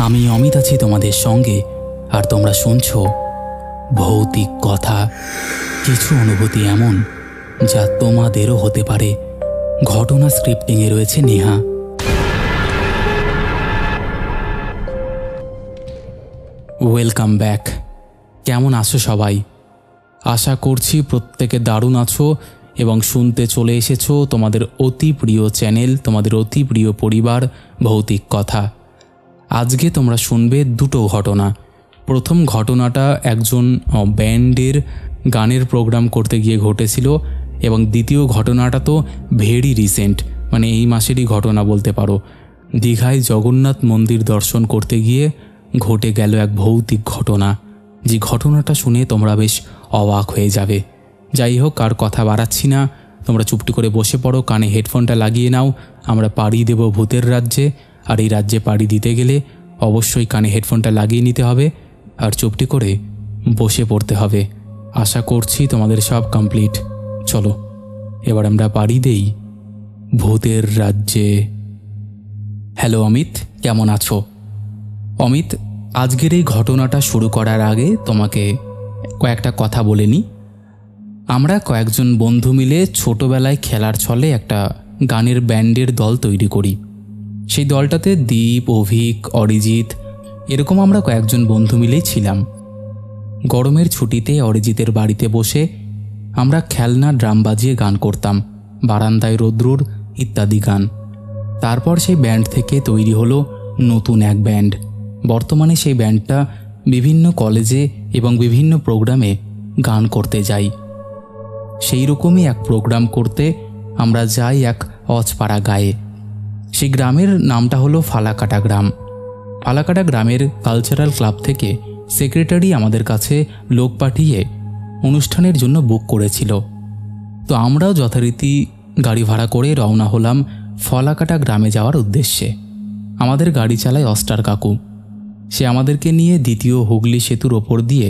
আমি অমিত আছি তোমাদের সঙ্গে, আর তোমরা শুনছো ভৌতিক কথা। কিছু অনুভূতি এমন যা তোমাদেরও হতে পারে। ঘটনা স্ক্রিপ্টিংয়ে রয়েছে নেহা। Welcome back. কেমন আছো সবাই? আশা করছি প্রত্যেকে দারুণ আছো এবং শুনতে চলে এসেছো তোমাদের অতি প্রিয় চ্যানেল, তোমাদের অতি প্রিয় পরিবার ভৌতিক কথা। আজকে তোমরা শুনবে দুটো ঘটনা। প্রথম ঘটনাটা একজন ব্যান্ডের গানের প্রোগ্রাম করতে গিয়ে ঘটেছিল, এবং দ্বিতীয় ঘটনাটা তো ভেরি রিসেন্ট, মানে এই মাসেরই ঘটনা বলতে পারো। দীঘায় জগন্নাথ মন্দির দর্শন করতে গিয়ে ঘটে গেল এক ভৌতিক ঘটনা, যে ঘটনাটা শুনে তোমরা বেশ অবাক হয়ে যাবে। যাই হোক, আর কথা বাড়াচ্ছি না, তোমরা চুপটি করে বসে পড়ো, কানে হেডফোনটা লাগিয়ে নাও। আমরা পাড়ি দেব ভূতের রাজ্যে, আর এই রাজ্যে পাড়ি দিতে গেলে অবশ্যই কানে হেডফোনটা লাগিয়ে নিতে হবে আর চুপটি করে বসে পড়তে হবে। আশা করছি তোমাদের সব কমপ্লিট। চলো এবার আমরা পাড়ি দেই ভূতের রাজ্যে। হ্যালো অমিত, কেমন আছো? অমিত, আজকের এই ঘটনাটা শুরু করার আগে তোমাকে কয়েকটা কথা বলে নিই। আমরা কয়েকজন বন্ধু মিলে ছোটোবেলায় খেলার ছলে একটা গানের ব্যান্ডের দল তৈরি করি। সেই দলটাতে দীপ, অভিক, অরিজিৎ এরকম আমরা কয়েকজন বন্ধু মিলেই ছিলাম। গরমের ছুটিতে অরিজিতের বাড়িতে বসে আমরা খেলনা ড্রাম বাজিয়ে গান করতাম, বারান্দায় রোদ্রুর ইত্যাদি গান। তারপর সেই ব্যান্ড থেকে তৈরি হলো নতুন এক ব্যান্ড। বর্তমানে সেই ব্যান্ডটা বিভিন্ন কলেজে এবং বিভিন্ন প্রোগ্রামে গান করতে যাই। সেই রকমই এক প্রোগ্রাম করতে আমরা যাই এক অজপাড়া গায়ে। সেই গ্রামের নামটা হলো ফালাকাটা গ্রাম। ফালাকাটা গ্রামের কালচারাল ক্লাব থেকে সেক্রেটারি আমাদের কাছে লোক পাঠিয়ে অনুষ্ঠানের জন্য বুক করেছিল। তো আমরাও যথারীতি গাড়ি ভাড়া করে রওনা হলাম ফালাকাটা গ্রামে যাওয়ার উদ্দেশ্যে। আমাদের গাড়ি চালায় অস্টার কাকু। সে আমাদেরকে নিয়ে দ্বিতীয় হুগলি সেতুর ওপর দিয়ে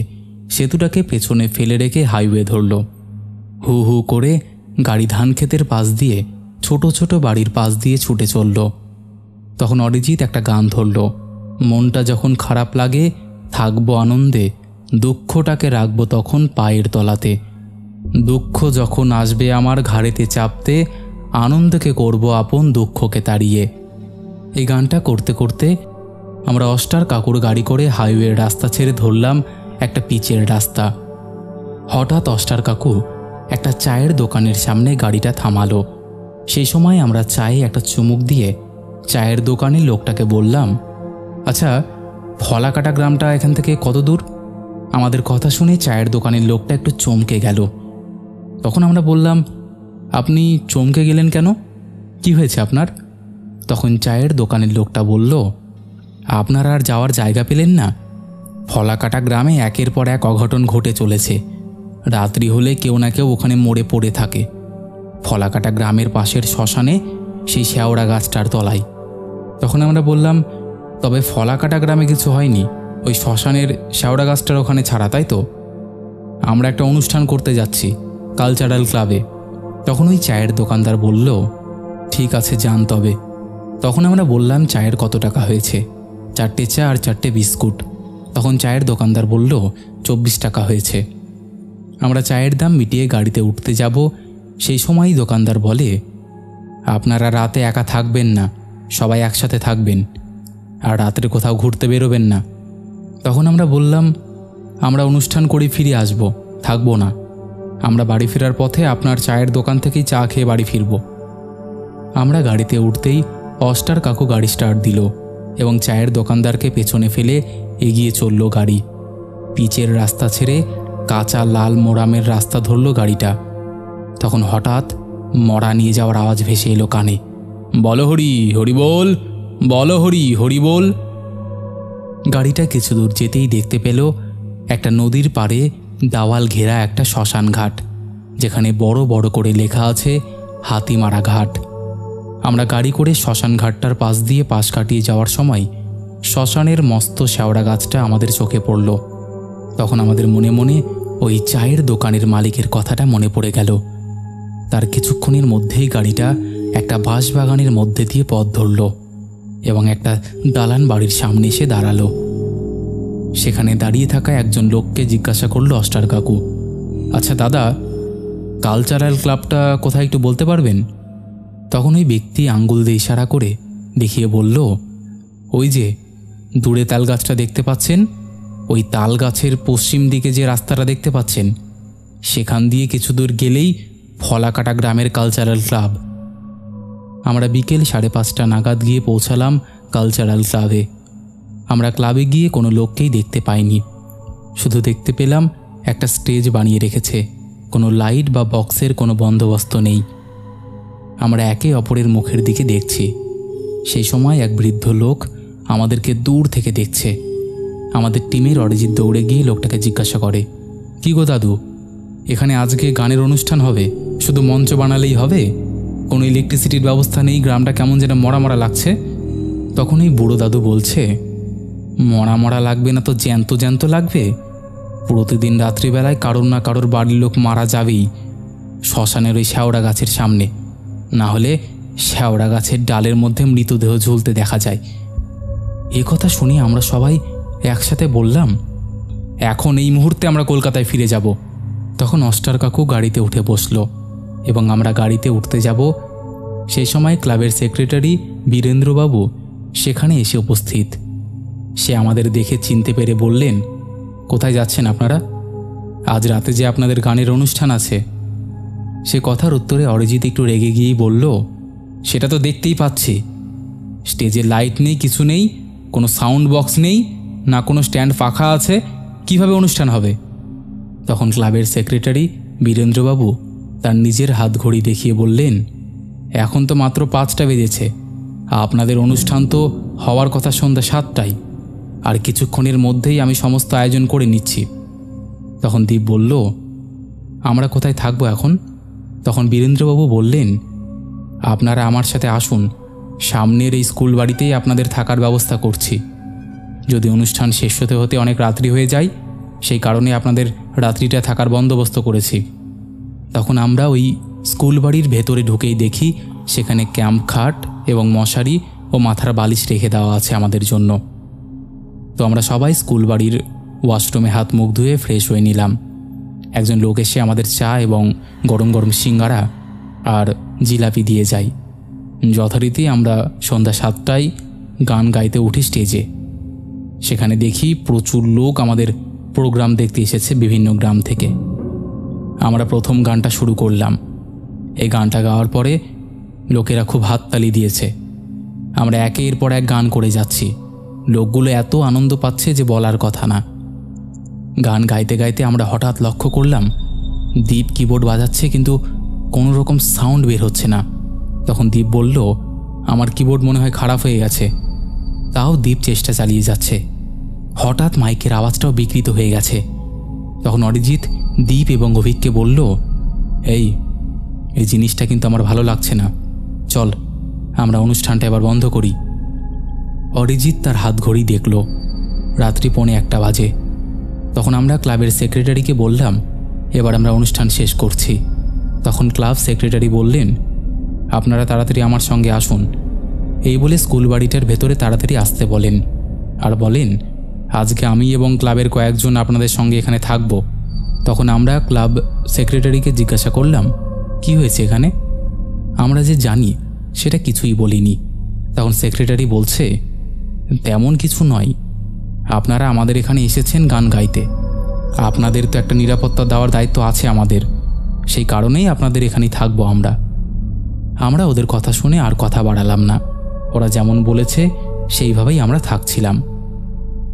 সেতুটাকে পেছনে ফেলে রেখে হাইওয়ে ধরল। হু হু করে গাড়ি ধান ক্ষেতের পাশ দিয়ে ছোট ছোট বাড়ির পাশ দিয়ে ছুটে চলল। তখন অরিজিৎ একটা গান ধরল, মনটা যখন খারাপ লাগে থাকবো আনন্দে, দুঃখটাকে রাখবো তখন পায়ের তলাতে, দুঃখ যখন আসবে আমার ঘাড়েতে চাপতে, আনন্দকে করব আপন দুঃখকে তাড়িয়ে। এই গানটা করতে করতে আমরা অস্টার কাকুর গাড়ি করে হাইওয়ের রাস্তা ছেড়ে ধরলাম একটা পিচের রাস্তা। হঠাৎ অস্টার কাকু একটা চায়ের দোকানের সামনে গাড়িটা থামালো। সেই সময় আমরা চায়ে একটা চুমুক দিয়ে চায়ের দোকানের লোকটাকে বললাম, আচ্ছা ফালাকাটা গ্রামটা এখান থেকে কত দূর? আমাদের কথা শুনে চায়ের দোকানের লোকটা একটু চমকে গেল। তখন আমরা বললাম, আপনি চমকে গেলেন কেন? কি হয়েছে আপনার? তখন চায়ের দোকানের লোকটা বলল, আপনারা আর যাওয়ার জায়গা পেলেন না? ফালাকাটা গ্রামে একের পর এক অঘটন ঘটে চলেছে। রাত্রি হলে কেউ না কেউ ওখানে মরে পড়ে থাকে। ফালাকাটা গ্রামের পাশের শ্মশানে, সেই শেওড়া গাছটার তলায়। তখন আমরা বললাম, তবে ফালাকাটা গ্রামে কিছু হয়নি, ওই শ্মশানের শেওড়া গাছটার ওখানে ছাড়া, তাই তো? আমরা একটা অনুষ্ঠান করতে যাচ্ছি কালচারাল ক্লাবে। তখন ওই চায়ের দোকানদার বলল, ঠিক আছে যান তবে। তখন আমরা বললাম, চায়ের কত টাকা হয়েছে? 4টে চা আর 4টে বিস্কুট। তখন চায়ের দোকানদার বলল, 24 টাকা হয়েছে। আমরা চায়ের দাম মিটিয়ে গাড়িতে উঠতে যাব, সেই সময়ই দোকানদার বলে, আপনারা রাতে একা থাকবেন না, সবাই একসাথে থাকবেন, আর রাত্রে কোথাও ঘুরতে বেরোবেন না। তখন আমরা বললাম, আমরা অনুষ্ঠান করে ফিরে আসব, থাকবো না। আমরা বাড়ি ফেরার পথে আপনার চায়ের দোকান থেকেই চা খেয়ে বাড়ি ফিরব। আমরা গাড়িতে উঠতেই অস্টার কাকু গাড়ি স্টার্ট দিল এবং চায়ের দোকানদারকে পেছনে ফেলে এগিয়ে চলল গাড়ি। পিচের রাস্তা ছেড়ে কাঁচা লাল মোরামের রাস্তা ধরল গাড়িটা। তখন হঠাৎ মরা নিয়ে যাওয়ার আওয়াজ ভেসে এলো কানে, বলো হরি হরি বল, বলো হরি হরি বল। গাড়িটা কিছু দূর যেতেই দেখতে পেল একটা নদীর পাড়ে দাওয়াল ঘেরা একটা শ্মশান ঘাট, যেখানে বড় বড় করে লেখা আছে হাতিমারা ঘাট। আমরা গাড়ি করে শ্মশান ঘাটটার পাশ দিয়ে পাশ কাটিয়ে যাওয়ার সময় শ্মশানের মস্ত শেওড়া গাছটা আমাদের চোখে পড়ল। তখন আমাদের মনে মনে ওই চায়ের দোকানের মালিকের কথাটা মনে পড়ে গেল। তার কিছুক্ষণের মধ্যেই গাড়িটা একটা বাঁশবাগানের মধ্যে দিয়ে পথ ধরল। এবং একটা দালান বাড়ির সামনে এসে দাঁড়ালো। সেখানে দাঁড়িয়ে থাকা একজন লোককে জিজ্ঞাসা করলো অস্টার কাকু, আচ্ছা দাদা, কালচারাল ক্লাবটা কোথায় একটু বলতে পারবেন? তখন ওই ব্যক্তি আঙ্গুল দিয়ে ইশারা করে দেখিয়ে বলল, ওই যে দূরে তাল গাছটা দেখতে পাচ্ছেন, ওই তাল গাছের পশ্চিম দিকে যে রাস্তাটা দেখতে পাচ্ছেন, সেখান দিয়ে কিছু দূর গেলেই ফলাকাটা গ্রামের কালচারাল ক্লাব। আমরা বিকেল 5:30 নাগাদ গিয়ে পৌঁছালাম কালচারাল ক্লাবে। আমরা ক্লাবে গিয়ে কোনো লোককেই দেখতে পাইনি, শুধু দেখতে পেলাম একটা স্টেজ বানিয়ে রেখেছে, কোনো লাইট বা বক্সের কোনো বন্দোবস্ত নেই। আমরা একে অপরের মুখের দিকে দেখছি। সেই সময় এক বৃদ্ধ লোক আমাদেরকে দূর থেকে দেখছে। আমাদের টিমের অরিজিৎ দৌড়ে গিয়ে লোকটাকে জিজ্ঞাসা করে, কি গো দাদু, এখানে আজকে গানের অনুষ্ঠান হবে, শুধু মঞ্চ বানালেই হবে? কোনো ইলেকট্রিসিটির ব্যবস্থা নেই, গ্রামটা কেমন যেন মরা মরা লাগছে। তখন ওই বুড়ো দাদু বলছে, মরা মরা লাগবে না তো জ্যান্ত জ্যান্ত লাগবে। প্রতিদিন রাত্রিবেলায় কারোর না কারোর বাড়ির লোক মারা যাবেই শ্মশানের ওই শ্যাওড়া গাছের সামনে, না হলে শ্যাওড়া গাছের ডালের মধ্যে মৃতদেহ ঝুলতে দেখা যায়। এ কথা শুনে আমরা সবাই একসাথে বললাম, এখন এই মুহূর্তে আমরা কলকাতায় ফিরে যাব। তখন অস্টার কাকু গাড়িতে উঠে বসলো এবং আমরা গাড়িতে উঠতে যাব। সেই সময় ক্লাবের সেক্রেটারি বীরেন্দ্রবাবু সেখানে এসে উপস্থিত। সে আমাদের দেখে চিনতে পেরে বললেন, কোথায় যাচ্ছেন আপনারা? আজ রাতে যে আপনাদের গানের অনুষ্ঠান আছে। সে কথার উত্তরে অরিজিৎ একটু রেগে গিয়েই বলল, সেটা তো দেখতেই পাচ্ছি, স্টেজে লাইট নেই, কিছু নেই, কোনো সাউন্ড বক্স নেই, না কোনো স্ট্যান্ড ফাঁকা আছে, কিভাবে অনুষ্ঠান হবে? তখন ক্লাবের সেক্রেটারি বীরেন্দ্রবাবু তার নিজের হাত ঘড়ি দেখিয়ে বললেন, এখন তো মাত্র 5টা বেজেছে, আপনাদের অনুষ্ঠান তো হওয়ার কথা সন্ধ্যা 7টায়, আর কিছুক্ষণের মধ্যেই আমি সমস্ত আয়োজন করে নিচ্ছি। তখন দীপ বলল, আমরা কোথায় থাকবো এখন? তখন বীরেন্দ্রবাবু বললেন, আপনারা আমার সাথে আসুন, সামনের এই স্কুল বাড়িতেই আপনাদের থাকার ব্যবস্থা করছি। যদি অনুষ্ঠান শেষ হতে হতে অনেক রাত্রি হয়ে যায়, সেই কারণে আপনাদের রাত্রিটা থাকার বন্দোবস্ত করেছি। তখন আমরা ওই স্কুল বাড়ির ভেতরে ঢুকেই দেখি সেখানে ক্যাম্প খাট এবং মশারি ও মাথার বালিশ রেখে দেওয়া আছে আমাদের জন্য। তো আমরা সবাই স্কুল বাড়ির ওয়াশরুমে হাত মুখ ধুয়ে ফ্রেশ হয়ে নিলাম। একজন লোক এসে আমাদের চা এবং গরম গরম সিঙ্গারা আর জিলাপি দিয়ে যায়। যথারীতি আমরা সন্ধ্যা 7টায় গান গাইতে উঠি স্টেজে। সেখানে দেখি প্রচুর লোক আমাদের প্রোগ্রাম দেখতে এসেছে বিভিন্ন গ্রাম থেকে। আমরা প্রথম গানটা শুরু করলাম। এই গানটা গাওয়ার পরে লোকেরা খুব হাততালি দিয়েছে। আমরা একের পর এক গান করে যাচ্ছি। লোকগুলো এত আনন্দ পাচ্ছে যে বলার কথা না। গান গাইতে গাইতে আমরা হঠাৎ লক্ষ্য করলাম দীপ কিবোর্ড বাজাচ্ছে, কিন্তু কোনো রকম সাউন্ড বের হচ্ছে না। তখন দীপ বলল, আমার কিবোর্ড মনে হয় খারাপ হয়ে গেছে। তাও দীপ চেষ্টা চালিয়ে যাচ্ছে। হঠাৎ মাইকের আওয়াজটাও বিকৃত হয়ে গেছে। তখন অরিজিৎ দীপ এবং অভিককে বলল, এই জিনিসটা কিন্তু আমার ভালো লাগছে না, চল আমরা অনুষ্ঠানটা এবার বন্ধ করি। অরিজিৎ তার হাত ঘড়ি দেখল, রাত্রি 1:45 বাজে। তখন আমরা ক্লাবের সেক্রেটারিকে বললাম, এবার আমরা অনুষ্ঠান শেষ করছি। তখন ক্লাব সেক্রেটারি বললেন, আপনারা তাড়াতাড়ি আমার সঙ্গে আসুন। এই বলে স্কুল বাড়িটার ভেতরে তাড়াতাড়ি আসতে বলেন, আর বলেন, আজকে আমি এবং ক্লাবের কয়েকজন আপনাদের সঙ্গে এখানে থাকব। তখন আমরা ক্লাব সেক্রেটারিকে জিজ্ঞাসা করলাম, কি হয়েছে এখানে? আমরা যে জানি সেটা কিছুই বলিনি। তখন সেক্রেটারি বলছে, তেমন কিছু নয়, আপনারা আমাদের এখানে এসেছেন গান গাইতে, আপনাদের তো একটা নিরাপত্তা দেওয়ার দায়িত্ব আছে আমাদের, সেই কারণেই আপনাদের এখানেই থাকবো আমরা ওদের কথা শুনে আর কথা বাড়ালাম না। ওরা যেমন বলেছে সেইভাবেই আমরা থাকছিলাম।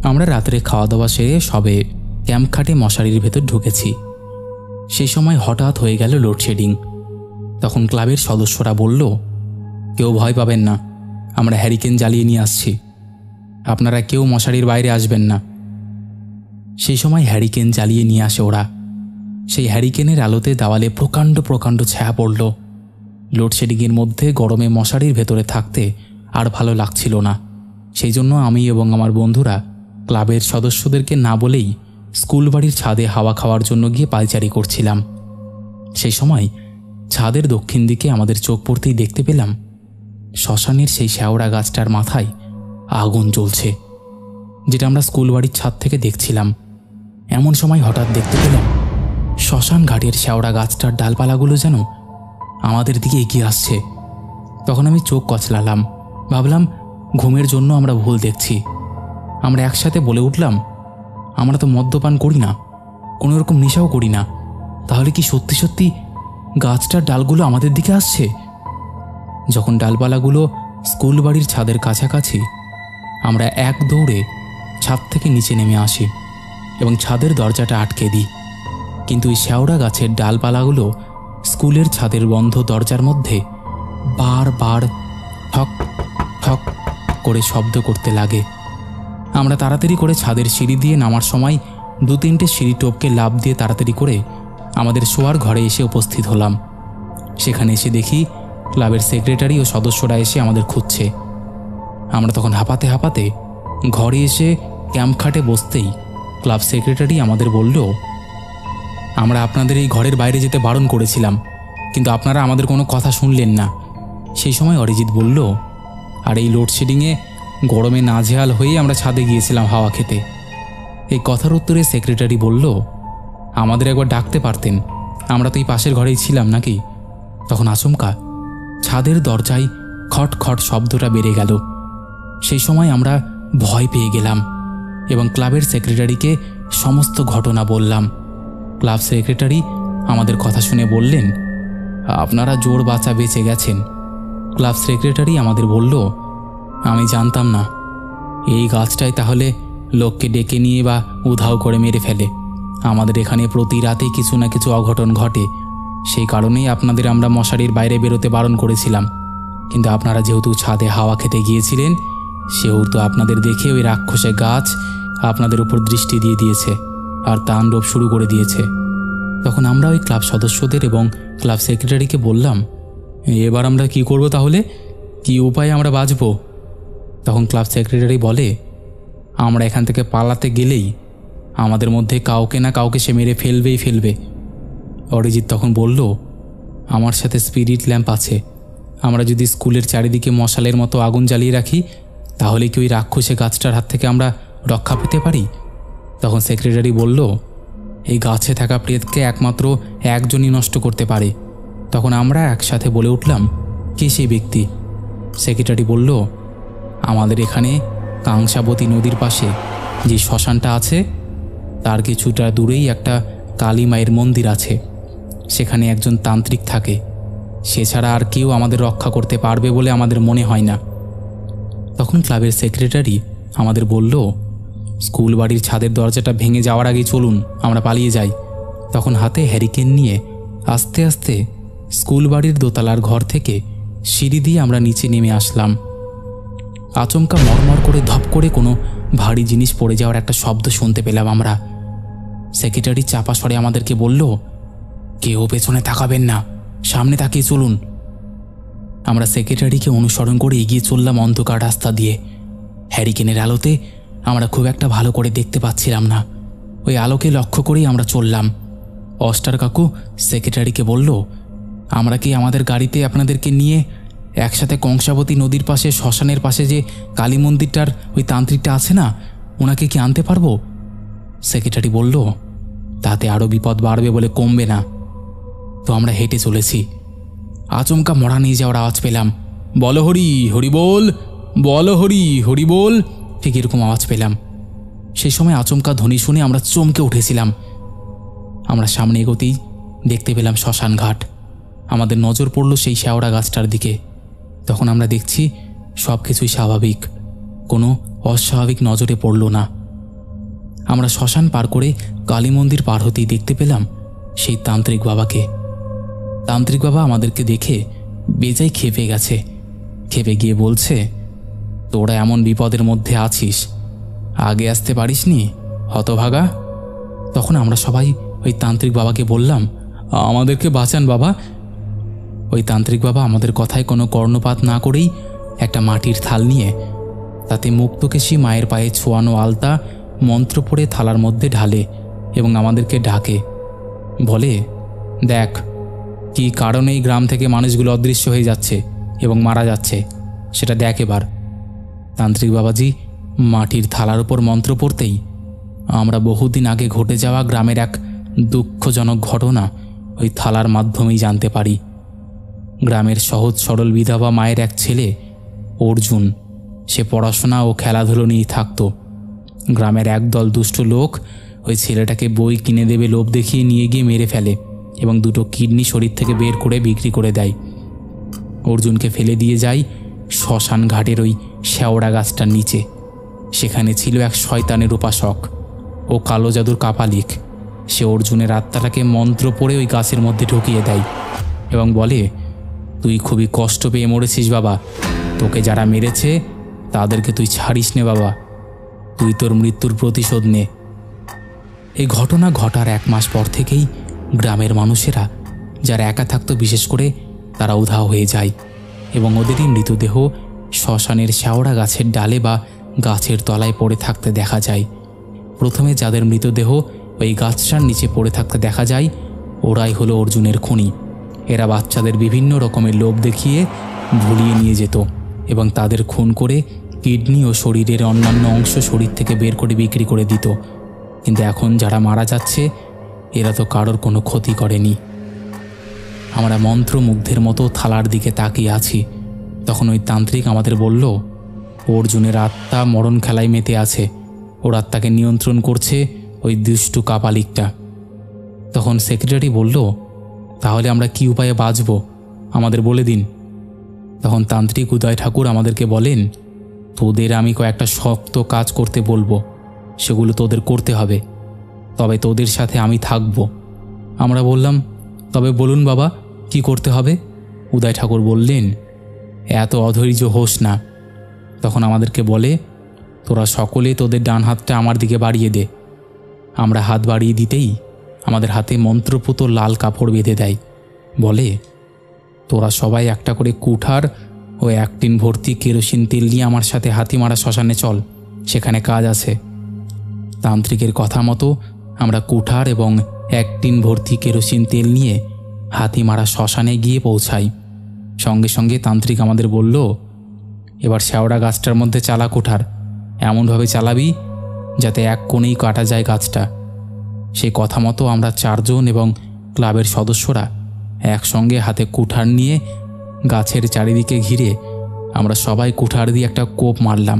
আমরা রাত্রে খাওয়া দাওয়া সেরে সবে ক্যাম্প খাটে মশারির ভেতর ঢুকেছি। সেই সময় হঠাৎ হয়ে গেল লোডশেডিং। তখন ক্লাবের সদস্যরা বলল, কেউ ভয় পাবেন না, আমরা হ্যারিকেন জ্বালিয়ে নিয়ে আসছি, আপনারা কেউ মশারির বাইরে আসবেন না। সেই সময় হ্যারিকেন জ্বালিয়ে নিয়ে আসে ওরা। সেই হ্যারিকেনের আলোতে দেওয়ালে প্রকাণ্ড প্রকাণ্ড ছায়া পড়ল। লোডশেডিংয়ের মধ্যে গরমে মশারির ভেতরে থাকতে আর ভালো লাগছিল না। সেই জন্য আমি এবং আমার বন্ধুরা ক্লাবের সদস্যদেরকে না বলেই স্কুল বাড়ির ছাদে হাওয়া খাওয়ার জন্য গিয়ে পায়চারি করছিলাম। সেই সময় ছাদের দক্ষিণ দিকে আমাদের চোখ পড়তেই দেখতে পেলাম শ্মশানের সেই শেওড়া গাছটার মাথায় আগুন জ্বলছে, যেটা আমরা স্কুল বাড়ির ছাদ থেকে দেখছিলাম। এমন সময় হঠাৎ দেখতে পেলাম শ্মশান ঘাটের শেওড়া গাছটার ডালপালাগুলো যেন আমাদের দিকে এগিয়ে আসছে। তখন আমি চোখ কচলালাম, ভাবলাম ঘুমের জন্য আমরা ভুল দেখছি। আমরা একসাথে বলে উঠলাম, আমরা তো মদ্যপান করি না, কোনো রকম নেশাও করি না, তাহলে কি সত্যি সত্যি গাছটার ডালগুলো আমাদের দিকে আসছে? যখন ডালপালাগুলো স্কুল বাড়ির ছাদের কাছাকাছি, আমরা এক দৌড়ে ছাদ থেকে নিচে নেমে আসি এবং ছাদের দরজাটা আটকে দিই। কিন্তু এই শেওড়া গাছের ডালপালাগুলো স্কুলের ছাদের বন্ধ দরজার মধ্যে বারবার ঠক ঠক করে শব্দ করতে লাগে। আমরা তাড়াতাড়ি করে ছাদের সিঁড়ি দিয়ে নামার সময় 2-3টে সিঁড়ি টপকে লাফ দিয়ে তাড়াতাড়ি করে আমাদের শোয়ার ঘরে এসে উপস্থিত হলাম। সেখানে এসে দেখি ক্লাবের সেক্রেটারি ও সদস্যরা এসে আমাদের খুঁজছে। আমরা তখন হাঁপাতে হাঁপাতে ঘরে এসে ক্যাম্প খাটে বসতেই ক্লাব সেক্রেটারি আমাদের বলল, আমরা আপনাদের এই ঘরের বাইরে যেতে বারণ করেছিলাম, কিন্তু আপনারা আমাদের কোনো কথা শুনলেন না। সেই সময় অরিজিৎ বলল, আর এই লোডশেডিংয়ে গরমে নাজেহাল হয়ে আমরা ছাদে গিয়েছিলাম হাওয়া খেতে। এই কথার উত্তরে সেক্রেটারি বলল, আমাদের একবার ডাকতে পারতেন, আমরা তো এই পাশের ঘরেই ছিলাম নাকি। তখন আচমকা ছাদের দরজায় খট খট শব্দটা বেড়ে গেল। সেই সময় আমরা ভয় পেয়ে গেলাম এবং ক্লাবের সেক্রেটারিকে সমস্ত ঘটনা বললাম। ক্লাব সেক্রেটারি আমাদের কথা শুনে বললেন, আপনারা জোর বাঁচা বেঁচে গেছেন। ক্লাব সেক্রেটারি আমাদের বলল, আমি জানতাম না এই গাছটাই তাহলে লোককে ডেকে নিয়ে বা উধাও করে মেরে ফেলে। আমাদের এখানে প্রতি রাতেই কিছু না কিছু অঘটন ঘটে, সেই কারণেই আপনাদের আমরা মশারির বাইরে বেরোতে বারণ করেছিলাম। কিন্তু আপনারা যেহেতু ছাদে হাওয়া খেতে গিয়েছিলেন, সেহেতু আপনাদের দেখে ওই রাক্ষসে গাছ আপনাদের উপর দৃষ্টি দিয়ে দিয়েছে আর তাণ্ডব শুরু করে দিয়েছে। তখন আমরা ওই ক্লাব সদস্যদের এবং ক্লাব সেক্রেটারিকে বললাম, এবার আমরা কি করব তাহলে? কি উপায়ে আমরা বাঁচব? তখন ক্লাব সেক্রেটারি বলে, আমরা এখান থেকে পালাতে গেলেই আমাদের মধ্যে কাউকে না কাউকে সে মেরে ফেলবে। অরিজিৎ তখন বলল, আমার সাথে স্পিরিট ল্যাম্প আছে, আমরা যদি স্কুলের চারিদিকে মশালের মতো আগুন জ্বালিয়ে রাখি, তাহলে কি ওই রাক্ষসে গাছটার হাত থেকে আমরা রক্ষা পেতে পারি? তখন সেক্রেটারি বলল, এই গাছে থাকা প্রেতকে একমাত্র একজনই নষ্ট করতে পারে। তখন আমরা একসাথে বলে উঠলাম, কে সেই ব্যক্তি? সেক্রেটারি বলল, আমাদের এখানে কাংসাবতী নদীর পাশে যে শ্মশানটা আছে, তার কিছুটা দূরেই একটা কালী মায়ের মন্দির আছে। সেখানে একজন তান্ত্রিক থাকে, সে ছাড়া আর কেউ আমাদের রক্ষা করতে পারবে বলে আমাদের মনে হয় না। তখন ক্লাবের সেক্রেটারি আমাদের বলল, স্কুল বাড়ির ছাদের দরজাটা ভেঙে যাওয়ার আগে চলুন আমরা পালিয়ে যাই। তখন হাতে হ্যারিকেন নিয়ে আস্তে আস্তে স্কুল বাড়ির দোতলার ঘর থেকে সিঁড়ি দিয়ে আমরা নিচে নেমে আসলাম। আচমকা মরমর করে ধপ করে কোনো ভারী জিনিস পড়ে যাওয়ার একটা শব্দ শুনতে পেলাম আমরা। সেক্রেটারি চাপা স্বরে আমাদেরকে বলল, কেউ পেছনে তাকাবেন না, সামনে তাকিয়ে চলুন। আমরা সেক্রেটারিকে অনুসরণ করে এগিয়ে চললাম অন্ধকার রাস্তা দিয়ে। হ্যারিকেনের আলোতে আমরা খুব একটা ভালো করে দেখতে পাচ্ছিলাম না। ওই আলোকে লক্ষ্য করেই আমরা চললাম। অস্টার কাকু সেক্রেটারিকে বলল, আমরা কি আমাদের গাড়িতে আপনাদেরকে নিয়ে একসাথে কংসাবতী নদীর পাশে শ্মশানের পাশে যে কালী মন্দিরটার ওই তান্ত্রিকটা আছে না, ওনাকে কি আনতে পারবো? সেক্রেটারি বলল, তাতে আরও বিপদ বাড়বে বলে কমবে না। তো আমরা হেঁটে চলেছি। আচমকা মরা নিয়ে যাওয়ার আওয়াজ পেলাম, বলো হরি হরি বল, বলো হরি হরি বল, ঠিক এরকম আওয়াজ পেলাম। সেই সময় আচমকা ধ্বনি শুনে আমরা চমকে উঠেছিলাম। আমরা সামনে এগোতেই দেখতে পেলাম শ্মশান ঘাট। আমাদের নজর পড়ল সেই শেওড়া গাছটার দিকে। তখন আমরা দেখছি সব কিছুই স্বাভাবিক, কোনো অস্বাভাবিক নজরে পড়ল না। আমরা শ্মশান পার করে কালী মন্দির পার হতেই দেখতে পেলাম সেই তান্ত্রিক বাবাকে। তান্ত্রিক বাবা আমাদেরকে দেখে বেজায় খেপে গেছে। খেপে গিয়ে বলছে, তোরা এমন বিপদের মধ্যে আছিস, আগে আসতে পারিসনি হতভাগা? তখন আমরা সবাই ওই তান্ত্রিক বাবাকে বললাম, আমাদেরকে বাঁচান বাবা। ওই তান্ত্রিক বাবা আমাদের কথায় কোনো কর্ণপাত না করেই একটা মাটির থাল নিয়ে তাতে মুক্তকেশী মায়ের পায়ে ছোঁয়ানো আলতা মন্ত্র পড়ে থালার মধ্যে ঢালে এবং আমাদেরকে ডাকে, বলে, দেখ কি কারণে এই গ্রাম থেকে মানুষগুলো অদৃশ্য হয়ে যাচ্ছে এবং মারা যাচ্ছে, সেটা দেখ এবার। তান্ত্রিক বাবাজি মাটির থালার উপর মন্ত্র পড়তেই আমরা বহুদিন আগে ঘটে যাওয়া গ্রামের এক দুঃখজনক ঘটনা ওই থালার মাধ্যমেই জানতে পারি। গ্রামের সহজ সরল বিধবা মায়ের এক ছেলে অর্জুন, সে পড়াশোনা ও খেলাধুলো নিয়েই থাকত। গ্রামের একদল দুষ্ট লোক ওই ছেলেটাকে বই কিনে দেবে লোভ দেখিয়ে নিয়ে গিয়ে মেরে ফেলে এবং দুটো কিডনি শরীর থেকে বের করে বিক্রি করে দেয়। অর্জুনকে ফেলে দিয়ে যায় শ্মশান ঘাটের ওই শেওড়া গাছটার নিচে। সেখানে ছিল এক শয়তানের উপাসক ও কালো জাদুর কাপালিক। সে অর্জুনের আত্মাটাকে মন্ত্র পড়ে ওই গাছের মধ্যে ঢুকিয়ে দেয় এবং বলে, তুই খুবই কষ্ট পেয়ে মরেছিস বাবা, তোকে যারা মেরেছে তাদেরকে তুই ছাড়িস নে বাবা, তুই তোর মৃত্যুর প্রতিশোধ নে। এই ঘটনা ঘটার 1 মাস পর থেকেই গ্রামের মানুষেরা যারা একা থাকতো বিশেষ করে তারা উধাও হয়ে যায় এবং ওদেরই মৃতদেহ শ্মশানের শেওড়া গাছের ডালে বা গাছের তলায় পড়ে থাকতে দেখা যায়। প্রথমে যাদের মৃতদেহ ওই গাছটার নিচে পড়ে থাকতে দেখা যায় ওরাই হলো অর্জুনের খুনি। এরা বাচ্চাদের বিভিন্ন রকমের লোভ দেখিয়ে ভুলিয়ে নিয়ে যেত এবং তাদের খুন করে কিডনি ও শরীরের অন্যান্য অংশ শরীর থেকে বের করে বিক্রি করে দিত। কিন্তু এখন যারা মারা যাচ্ছে এরা তো কারোর কোনো ক্ষতি করেনি। আমরা মন্ত্রমুগ্ধের মতো থালার দিকে তাকিয়ে আছি। তখন ওই তান্ত্রিক আমাদের বলল, অর্জুনের আত্মা মরণ খেলায় মেতে আছে, ওর আত্মাকে নিয়ন্ত্রণ করছে ওই দুষ্টু কাপালিকটা। তখন সেক্রেটারি বলল, তাহলে আমরা কি উপায়ে বাঁচব আমাদের বলে দিন। তখন তান্ত্রিক উদয় ঠাকুর আমাদেরকে বলেন, তোদের আমি কয়েকটা শক্ত কাজ করতে বলবো, সেগুলো তোদের করতে হবে, তবে তোদের সাথে আমি থাকব। আমরা বললাম, তবে বলুন বাবা কি করতে হবে? উদয় ঠাকুর বললেন, এত অধৈর্য হোস না। তখন আমাদেরকে বলে, তোরা সকলে তোদের ডান হাতটা আমার দিকে বাড়িয়ে দে। আমরা হাত বাড়িয়ে দিতেই আমাদের হাতে মন্ত্রপুত লাল কাপড় বেঁধে দেয়। বলে, তোরা সবাই একটা করে কুঠার ও 1 টিন ভর্তি কেরোসিন তেল নিয়ে আমার সাথে হাতিমারা শ্মশানে চল, সেখানে কাজ আছে। তান্ত্রিকের কথা মতো আমরা কুঠার এবং 1 টিন ভর্তি কেরোসিন তেল নিয়ে হাতিমারা শ্মশানে গিয়ে পৌঁছাই। সঙ্গে সঙ্গে তান্ত্রিক আমাদের বলল, এবার শেওড়া গাছটার মধ্যে চালা কুঠার, এমনভাবে চালাবি যাতে এক কোণেই কাটা যায় গাছটা। সেই কথা মতো আমরা 4 জন এবং ক্লাবের সদস্যরা একসঙ্গে হাতে কুঠার নিয়ে গাছের চারিদিকে ঘিরে আমরা সবাই কুঠার দিয়ে একটা কোপ মারলাম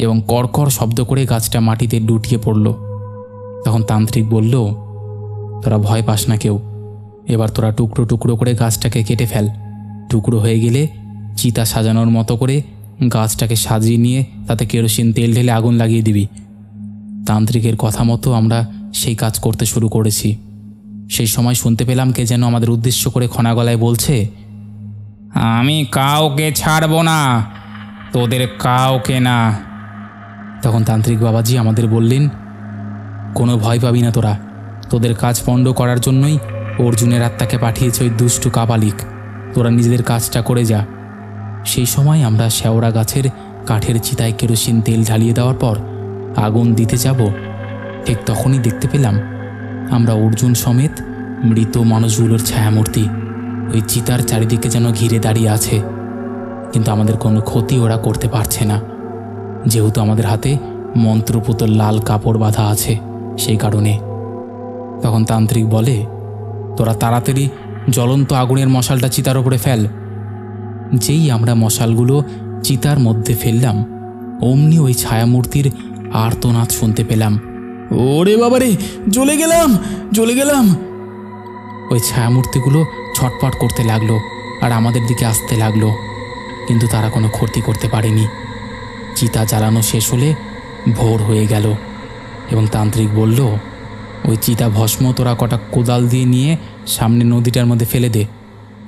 এবং কড়কড় শব্দ করে গাছটা মাটিতে লুটিয়ে পড়ল। তখন তান্ত্রিক বলল, তোরা ভয় পাস না কেউ, এবার তোরা টুকরো টুকরো করে গাছটাকে কেটে ফেল। টুকরো হয়ে গেলে চিতা সাজানোর মতো করে গাছটাকে সাজিয়ে নিয়ে তাতে কেরোসিন তেল ঢেলে আগুন লাগিয়ে দিবি। তান্ত্রিকের কথা মতো আমরা সেই কাজ করতে শুরু করেছি। সেই সময় শুনতে পেলাম কে যেন আমাদের উদ্দেশ্য করে খনা গলায় বলছে, আমি কাউকে ছাড়ব না, তোদের কাউকে না। তখন তান্ত্রিক বাবাজি আমাদের বললেন, কোনো ভয় পাবি না তোরা, তোদের কাজ পণ্ড করার জন্যই অর্জুনের আত্মাকে পাঠিয়েছে ওই দুষ্টু কাপালিক, তোরা নিজেদের কাজটা করে যা। সেই সময় আমরা শেওড়া গাছের কাঠের চিতায় কেরোসিন তেল ঢালিয়ে দেওয়ার পর আগুন দিতে যাব, ঠিক তখনই দেখতে পেলাম আমরা অর্জুন সমেত মৃত মানুষগুলোর ছায়ামূর্তি ওই চিতার চারিদিকে যেন ঘিরে দাঁড়িয়ে আছে, কিন্তু আমাদের কোনো ক্ষতি ওরা করতে পারছে না, যেহেতু আমাদের হাতে মন্ত্রপুত লাল কাপড় বাঁধা আছে সেই কারণে। তখন তান্ত্রিক বলে, তোরা তাড়াতাড়ি জ্বলন্ত আগুনের মশালটা চিতার ওপরে ফেল। যেই আমরা মশালগুলো চিতার মধ্যে ফেললাম অমনি ওই ছায়ামূর্তির আর্তনাদ শুনতে পেলাম, ওরে বাবারে, জ্বলে গেলাম জ্বলে গেলাম। ওই ছায়ামূর্তিগুলো ছটপট করতে লাগলো আর আমাদের দিকে আসতে লাগলো, কিন্তু তারা কোনো ক্ষতি করতে পারেনি। চিতা জ্বালানো শেষ হলে ভোর হয়ে গেল এবং তান্ত্রিক বলল, ওই চিতা ভস্ম তোরা কটা কোদাল দিয়ে নিয়ে সামনে নদীটার মধ্যে ফেলে দে।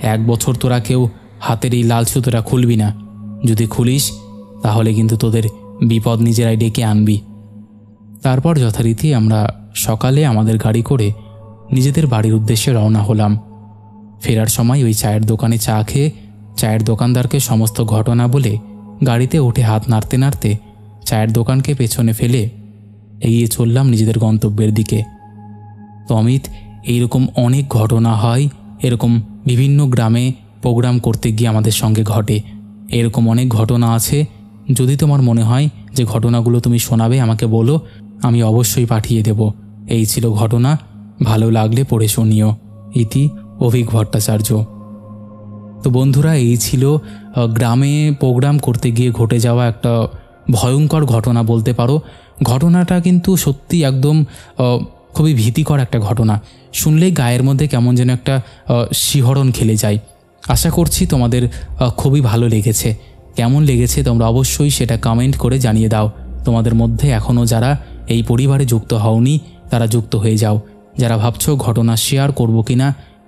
1 বছর তোরা কেউ হাতের এই লাল সুতোটা খুলবি না, যদি খুলিস তাহলে কিন্তু তোদের বিপদ নিজেরাই ডেকে আনবি। তারপর যথারীতি আমরা সকালে আমাদের গাড়ি করে নিজেদের বাড়ির উদ্দেশ্যে রওনা হলাম। ফেরার সময় ওই চায়ের দোকানে চা খেয়ে চায়ের দোকানদারকে সমস্ত ঘটনা বলে গাড়িতে উঠে হাত নাড়তে নাড়তে চায়ের দোকানকে পেছনে ফেলে এগিয়ে চললাম নিজেদের গন্তব্যের দিকে। তো অমিত, এইরকম অনেক ঘটনা হয়, এরকম বিভিন্ন গ্রামে প্রোগ্রাম করতে গিয়ে আমাদের সঙ্গে ঘটে। এরকম অনেক ঘটনা আছে। যদি তোমার মনে হয় যে ঘটনাগুলো তুমি শোনাবে আমাকে বলো, আমি অবশ্যই পাঠিয়ে দেব। এই ছিল ঘটনা, ভালো লাগলে পড়ে শুনিও। ইতি অভিক ভট্টাচার্য। তো বন্ধুরা, এই ছিল গ্রামে প্রোগ্রাম করতে গিয়ে ঘটে যাওয়া একটা ভয়ঙ্কর ঘটনা বলতে পারো। ঘটনাটা কিন্তু সত্যি একদম খুবই ভীতিকর একটা ঘটনা। শুনলেই গায়ের মধ্যে কেমন যেন একটা শিহরণ খেলে যায়। আশা করছি তোমাদের খুবই ভালো লেগেছে। কেমন লেগেছে তোমরা অবশ্যই সেটা কমেন্ট করে জানিয়ে দাও। তোমাদের মধ্যে এখনও যারা এই পরিবারে যুক্ত হওনি তারা যুক্ত হয়ে যাও। যারা ভাবছো ঘটনা শেয়ার করবো কিনা,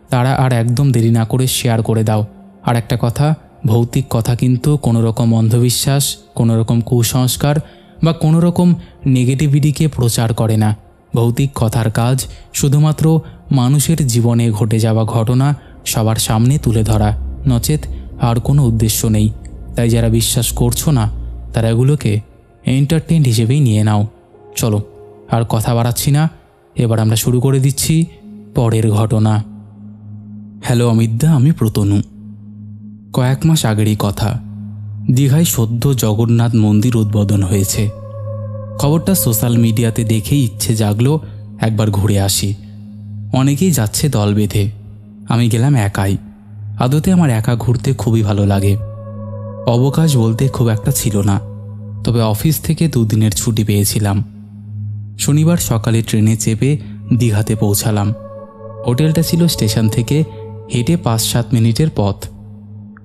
তারা আর একদম দেরি না করে শেয়ার করে দাও। আর একটা কথা, ভৌতিক কথা কিন্তু কোনো রকম অন্ধবিশ্বাস, কোনো রকম কুসংস্কার বা কোনো রকম নেগেটিভিটিকে প্রচার করে না। ভৌতিক কথার কাজ শুধুমাত্র মানুষের জীবনে ঘটে যাওয়া ঘটনা সবার সামনে তুলে ধরা, নচেত আর কোনো উদ্দেশ্য নেই। তাই যারা বিশ্বাস করছো না তারা এগুলোকে এন্টারটেইন হিসেবেই নিয়ে নাও। চলো আর কথা বাড়াচ্ছি না, এবার আমরা শুরু করে দিচ্ছি পরের ঘটনা। হ্যালো অমিতদা, আমি প্রতনু। কয়েক মাস আগেরই কথা। দীঘায় সদ্য জগন্নাথ মন্দির উদ্বোধন হয়েছে। খবরটা সোশ্যাল মিডিয়াতে দেখেই ইচ্ছে জাগলো একবার ঘুরে আসি। অনেকেই যাচ্ছে দল বেঁধে, আমি গেলাম একাই। আদতে আমার একা ঘুরতে খুবই ভালো লাগে। অবকাশ বলতে খুব একটা ছিল না, তবে অফিস থেকে 2 দিনের ছুটি পেয়েছিলাম। শনিবার সকালে ট্রেনে চেপে দীঘাতে পৌঁছালাম। হোটেলটা ছিল স্টেশন থেকে হেঁটে 5-7 মিনিটের পথ।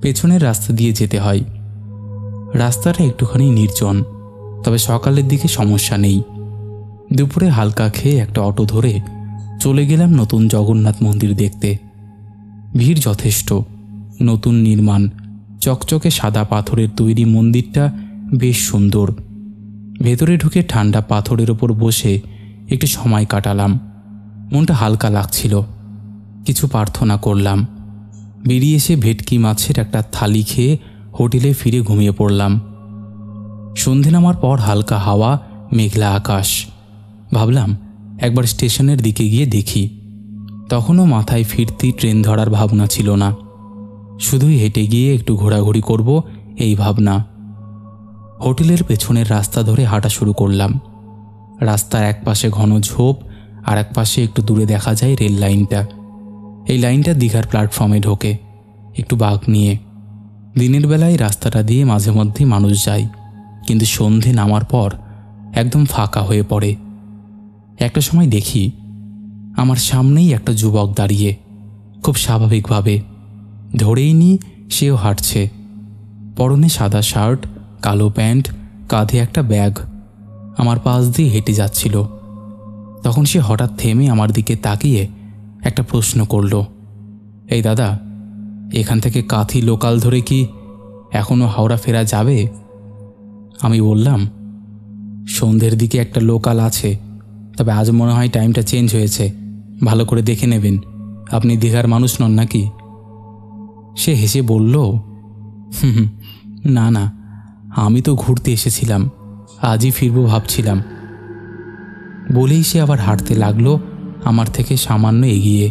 পেছনের রাস্তা দিয়ে যেতে হয়। রাস্তাটা একটুখানি নির্জন, তবে সকালের দিকে সমস্যা নেই। দুপুরে হালকা খেয়ে একটা অটো ধরে চলে গেলাম নতুন জগন্নাথ মন্দির দেখতে। ভিড় যথেষ্ট। নতুন নির্মাণ, চকচকে সাদা পাথরের তৈরি মন্দিরটা বেশ সুন্দর। ভেতরে ঢুকে ঠান্ডা পাথরের ওপর বসে একটু সময় কাটালাম। মনটা হালকা লাগছিল। কিছু প্রার্থনা করলাম। বেরিয়ে এসে ভেটকি মাছের একটা থালি খেয়ে হোটেলে ফিরে ঘুমিয়ে পড়লাম। সন্ধে নামার পর হালকা হাওয়া, মেঘলা আকাশ। ভাবলাম একবার স্টেশনের দিকে গিয়ে দেখি। তখনও মাথায় ফিরতি ট্রেন ধরার ভাবনা ছিল না, শুধুই হেঁটে গিয়ে একটু ঘোরাঘুরি করব এই ভাবনা। হোটেলের পেছনের রাস্তা ধরে হাঁটা শুরু করলাম। রাস্তার এক পাশে ঘন ঝোপ, আর এক পাশে একটু দূরে দেখা যায় রেল লাইনটা। এই লাইনটা দীঘার প্ল্যাটফর্মে ঢোকে একটু বাঁক নিয়ে। দিনের বেলায় রাস্তাটা দিয়ে মাঝে মধ্যেই মানুষ যায়, কিন্তু সন্ধে নামার পর একদম ফাঁকা হয়ে পড়ে। একটা সময় দেখি আমার সামনেই একটা যুবক দাঁড়িয়ে, খুব স্বাভাবিকভাবে। ধরেই নি সেও হাঁটছে। পরনে সাদা শার্ট, কালো প্যান্ট, কাঁধে একটা ব্যাগ। আমার পাশ দিয়ে হেঁটে যাচ্ছিল। তখন সে হঠাৎ থেমে আমার দিকে তাকিয়ে একটা প্রশ্ন করল, এই দাদা, এখান থেকে কাঁথি লোকাল ধরে কি এখনও হাওড়া ফেরা যাবে? আমি বললাম, সন্ধ্যের দিকে একটা লোকাল আছে, তবে আজ মনে হয় টাইমটা চেঞ্জ হয়েছে, ভালো করে দেখে নেবেন। আপনি দীঘার মানুষ নন নাকি? সে হেসে বলল, না না, আমি তো ঘুরতে এসেছিলাম, আজই ফিরবো ভাবছিলাম। বলেই সে আবার হাঁটতে লাগলো আমার থেকে সামান্য এগিয়ে।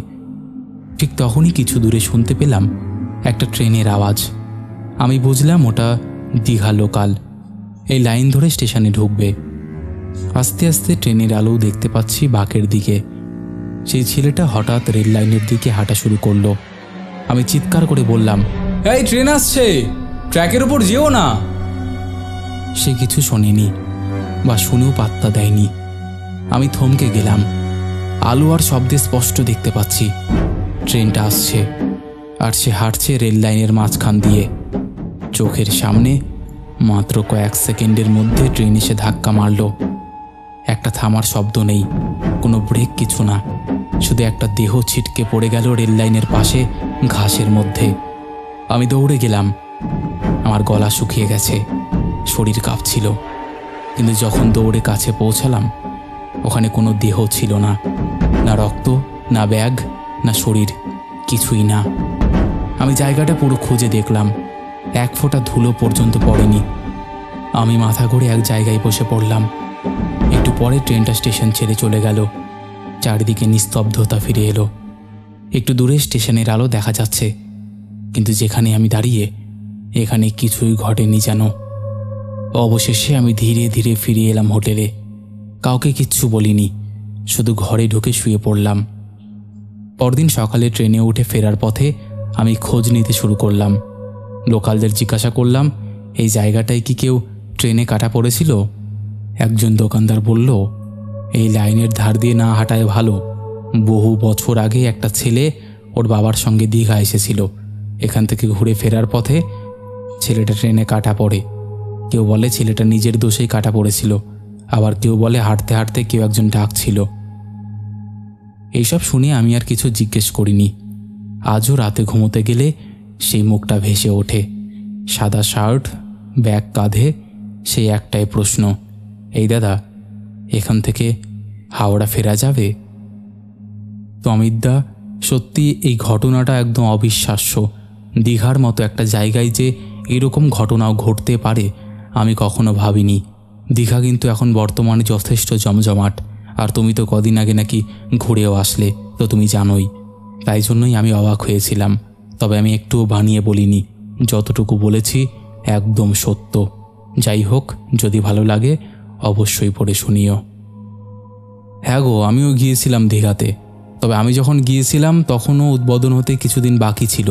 ঠিক তখনই কিছু দূরে শুনতে পেলাম একটা ট্রেনের আওয়াজ। আমি বুঝলাম ওটা দীঘা লোকাল, এই লাইন ধরে স্টেশনে ঢুকবে। আস্তে আস্তে ট্রেনের আলো দেখতে পাচ্ছি বাঁকের দিকে। সেই ছেলেটা হঠাৎ রেল লাইনের দিকে হাঁটা শুরু করলো। আমি চিৎকার করে বললাম, এই ট্রেন আসছে, ট্র্যাকের ওপর যেও না। সে কিছু শোনেনি বা শুনেও পাত্তা দেয়নি। আমি থমকে গেলাম। আলো আর শব্দে স্পষ্ট দেখতে পাচ্ছি ট্রেনটা আসছে, আর সে হাঁটছে রেল লাইনের মাঝখান দিয়ে। চোখের সামনে মাত্র কয়েক সেকেন্ডের মধ্যে ট্রেন এসে ধাক্কা মারল। একটা থামার শব্দ নেই, কোনো ব্রেক, কিছু না। শুধু একটা দেহ ছিটকে পড়ে গেল রেল লাইনের পাশে ঘাসের মধ্যে। আমি দৌড়ে গেলাম। আমার গলা শুকিয়ে গেছে, শরীর কাঁপছিল। কিন্তু যখন দৌড়ে কাছে পৌঁছালাম, ওখানে কোনো দেহ ছিল না, না রক্ত, না ব্যাগ, না শরীর, কিছুই না। আমি জায়গাটা পুরো খুঁজে দেখলাম, এক ফোঁটা ধুলো পর্যন্ত পড়েনি। আমি মাথা ঘুরে এক জায়গায় বসে পড়লাম। একটু পরে ট্রেনটা স্টেশন ছেড়ে চলে গেল। চারিদিকে নিস্তব্ধতা ফিরে এলো। একটু দূরে স্টেশনের আলো দেখা যাচ্ছে, কিন্তু যেখানে আমি দাঁড়িয়ে এখানে কিছুই ঘটেনি যেন। অবশেষে আমি ধীরে ধীরে ফিরে এলাম হোটেলে। কাউকে কিচ্ছু বলিনি, শুধু ঘরে ঢুকে শুয়ে পড়লাম। পরদিন সকালে ট্রেনে উঠে ফেরার পথে আমি খোঁজ নিতে শুরু করলাম। লোকালদের জিজ্ঞাসা করলাম, এই জায়গাটায় কি কেউ ট্রেনে কাটা পড়েছিল? একজন দোকানদার বলল, এই লাইনের ধার দিয়ে না হাঁটায় ভালো। বহু বছর আগে একটা ছেলে ওর বাবার সঙ্গে দীঘা এসেছিল। এখান থেকে ঘুরে ফেরার পথে ছেলেটা ট্রেনে কাটা পড়ে। কেউ বলে ছেলেটা নিজের দোষেই কাটা পড়েছিল, আবার কেউ বলে হাঁটতে হাঁটতে কেউ একজন ডাকছিল। এইসব শুনে আমি আর কিছু জিজ্ঞেস করিনি। আজও রাতে ঘুমোতে গেলে সেই মুখটা ভেসে ওঠে। সাদা শার্ট, ব্যাগ কাঁধে, সেই একটাই প্রশ্ন, এই দাদা, এখান থেকে হাওড়া ফেরা যাবে? তো অমিতদা, সত্যি এই ঘটনাটা একদম অবিশ্বাস্য। দীঘার মতো একটা জায়গায় যে এরকম ঘটনাও ঘটতে পারে আমি কখনো ভাবিনি। দীঘা কিন্তু এখন বর্তমানে যথেষ্ট জমজমাট। আর তুমি তো কদিন আগে নাকি ঘুরেও আসলে, তো তুমি জানোই। তাই জন্যই আমি অবাক হয়েছিলাম। তবে আমি একটুও বানিয়ে বলিনি, যতটুকু বলেছি একদম সত্য। যাই হোক, যদি ভালো লাগে অবশ্যই পড়ে শুনিও। হ্যাঁ গো, আমিও গিয়েছিলাম দীঘাতে। তবে আমি যখন গিয়েছিলাম তখনও উদ্বোধন হতে কিছুদিন বাকি ছিল।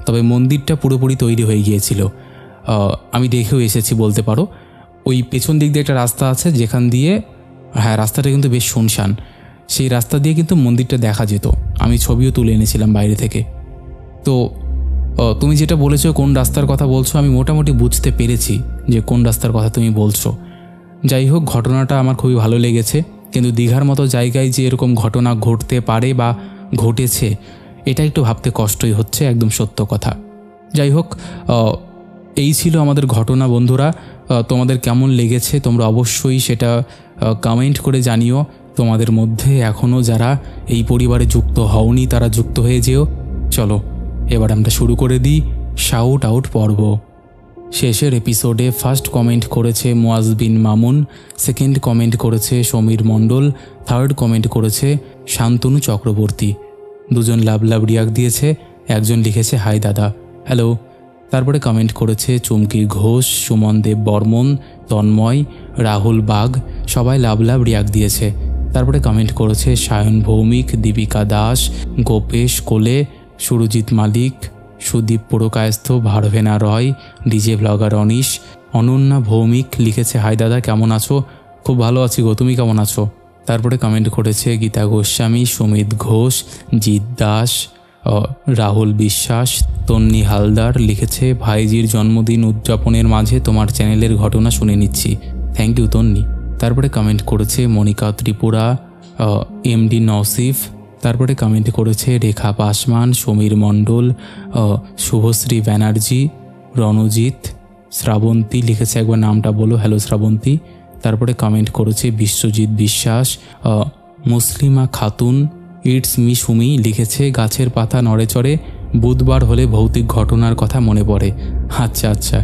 তবে মন্দিরটা পুরোপুরি তৈরি হয়ে গিয়েছিল। আমি দেখেও এসেছি বলতে পারো। ওই পেছন দিক দিয়ে একটা রাস্তা আছে যেখান দিয়ে, হ্যাঁ রাস্তাটা কিন্তু বেশ শুনশান, সেই রাস্তা দিয়ে কিন্তু মন্দিরটা দেখা যেত। আমি ছবিও তুলে এনেছিলাম বাইরে থেকে। তো তুমি যেটা বলেছো কোন রাস্তার কথা বলছো, আমি মোটামুটি বুঝতে পেরেছি যে কোন রাস্তার কথা তুমি বলছো। যাই হোক, ঘটনাটা আমার খুবই ভালো লেগেছে। কিন্তু দীঘার মতো জায়গায় যে এরকম ঘটনা ঘটতে পারে বা ঘটেছে, এটা একটু ভাবতে কষ্টই হচ্ছে, একদম সত্য কথা। যাই হোক, এই ছিল আমাদের ঘটনা। বন্ধুরা, তোমাদের কেমন লেগেছে তোমরা অবশ্যই সেটা কমেন্ট করে জানিও। তোমাদের মধ্যে এখনও যারা এই পরিবারে যুক্ত হওনি তারা যুক্ত হয়ে যেও। চলো এবার আমরা শুরু করে দিই শাউট আউট পর্ব। শেষের এপিসোডে ফার্স্ট কমেন্ট করেছে মুয়াজ বিন মামুন, সেকেন্ড কমেন্ট করেছে সমীর মণ্ডল, থার্ড কমেন্ট করেছে শান্তনু চক্রবর্তী। দুজন লাভ লাভ রিয়াক্ট দিয়েছে, একজন লিখেছে হাই দাদা, হ্যালো। তারপরে কমেন্ট করেছে চুমকি ঘোষ, সুমন দেব বর্মন, তন্ময়, রাহুল বাগ, সবাই লাভ লাভ রিয়াক্ট দিয়েছে। তারপরে কমেন্ট করেছে Sayan Bhowmik, Deepika Das, Gopesh Kole, Surajit Malik, Sudip Purkayastha, Verbena Roy, DJ blogger Anish, Ananya Bhowmik লিখেছে হাই দাদা, কেমন আছো? খুব ভালো আছি গো, তুমি কেমন আছো? তারপরে কমেন্ট করেছে গীতা গোস্বামী, সুমিত ঘোষ, জিৎ দাস, রাহুল বিশ্বাস, তন্নি হালদার লিখেছে ভাইজির জন্মদিন উদযাপনের মাঝে তোমার চ্যানেলের ঘটনা শুনে নিচ্ছি, থ্যাংক ইউ তন্নি। তারপরে কমেন্ট করেছে মনিকা ত্রিপুরা, এমডি নসিফ। তারপরে কমেন্ট করেছে রেখা পাসমান, সমীর মণ্ডল, শুভশ্রী ব্যানার্জি, রণজিৎ, শ্রাবন্তী লিখেছে, একবার নামটা বলো, হ্যালো শ্রাবন্তী। তারপরে কমেন্ট করেছে বিশ্বজিৎ বিশ্বাস, মুসলিমা খাতুন, ইটস মি সুমি লিখেছে গাছের পাতা নড়ে চড়ে, বুধবার হলে ভৌতিক ঘটনার কথা মনে পড়ে, আচ্ছা আচ্ছা।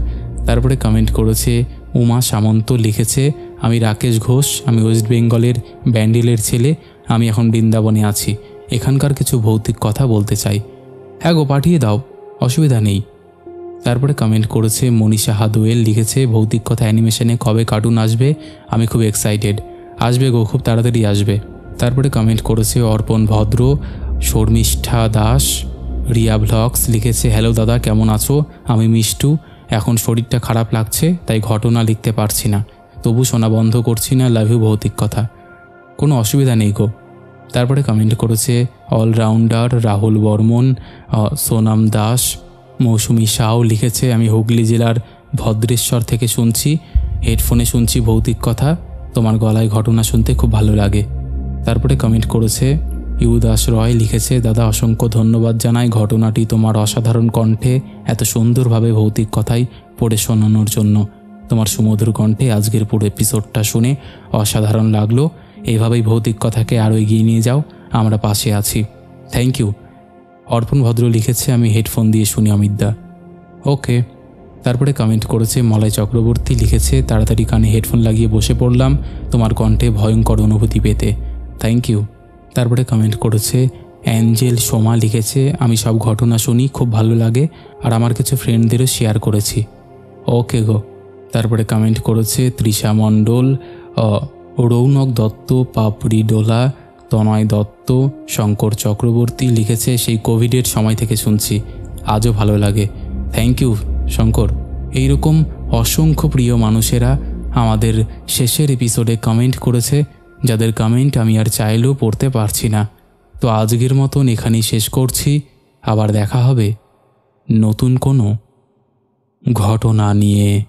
তারপরে কমেন্ট করেছে উমা সামন্ত লিখেছে আমি রাকেশ ঘোষ, আমি ওয়েস্ট বেঙ্গলের ব্যান্ডেলের ছেলে, আমি এখন বৃন্দাবনে আছি, এখানকার কিছু ভৌতিক কথা বলতে চাই। হ্যাঁ গো, পাঠিয়ে দাও, অসুবিধা নেই। তারপরে কমেন্ট করেছে মনীষা হাদোয়েল লিখেছে ভৌতিক কথা অ্যানিমেশনে কবে কার্টুন আসবে, আমি খুব এক্সাইটেড। আসবে গো, খুব তাড়াতাড়ি আসবে। তারপরে কমেন্ট করেছে অর্পণ ভদ্র, শর্মিষ্ঠা দাস, রিয়া ভ্লগস লিখেছে হ্যালো দাদা, কেমন আছো? আমি মিষ্টু, এখন শরীরটা খারাপ লাগছে তাই ঘটনা লিখতে পারছি না, তবু শোনা বন্ধ করছি না, লাভ ইউ ভৌতিক কথা। কোনো অসুবিধা নেই গো। তারপরে কমেন্ট করেছে অলরাউন্ডার রাহুল বর্মন, সোনাম দাস, মৌসুমি সাউ লিখেছে আমি হুগলি জেলার ভদ্রেশ্বর থেকে শুনছি, হেডফোনে শুনছি ভৌতিক কথা, তোমার গলায় ঘটনা শুনতে খুব ভালো লাগে। তারপরে কমেন্ট করেছে ইউদাস রয় লিখেছে দাদা, অসংখ্য ধন্যবাদ জানাই ঘটনাটি তোমার অসাধারণ কণ্ঠে এত সুন্দরভাবে ভৌতিক কথাই পড়ে শোনানোর জন্য। তোমার সুমধুর কণ্ঠে আজকের পুরো এপিসোডটা শুনে অসাধারণ লাগলো, এইভাবেই ভৌতিক কথাকে আরও এগিয়ে নিয়ে যাও, আমরা পাশে আছি, থ্যাংক ইউ। অর্পণ ভদ্র লিখেছে আমি হেডফোন দিয়ে শুনি অমিতদা, ওকে। তারপরে কমেন্ট করেছে মলয় চক্রবর্তী লিখেছে তাড়াতাড়ি কানে হেডফোন লাগিয়ে বসে পড়লাম তোমার কণ্ঠে ভয়ঙ্কর অনুভূতি পেতে, থ্যাংক ইউ। তারপরে কমেন্ট করেছে অ্যাঞ্জেল সোমা লিখেছে, আমি সব ঘটনা শুনি, খুব ভালো লাগে, আর আমার কিছু ফ্রেন্ডদেরও শেয়ার করেছি। ওকে গো। তারপরে কমেন্ট করেছে তৃষা মণ্ডল, রৌনক দত্ত, পাপড়ি ডোলা, তনয় দত্ত, শঙ্কর চক্রবর্তী লিখেছে, সেই কোভিডের সময় থেকে শুনছি, আজও ভালো লাগে। Thank you Shankar. এইরকম অসংখ্য প্রিয় মানুষেরা আমাদের শেষের এপিসোডে কমেন্ট করেছে, যাদের কমেন্ট আমি আর চাইলেও পড়তে পারছি না। তো আজকের মতন এখানেই শেষ করছি। আবার দেখা হবে নতুন কোনো ঘটনা নিয়ে।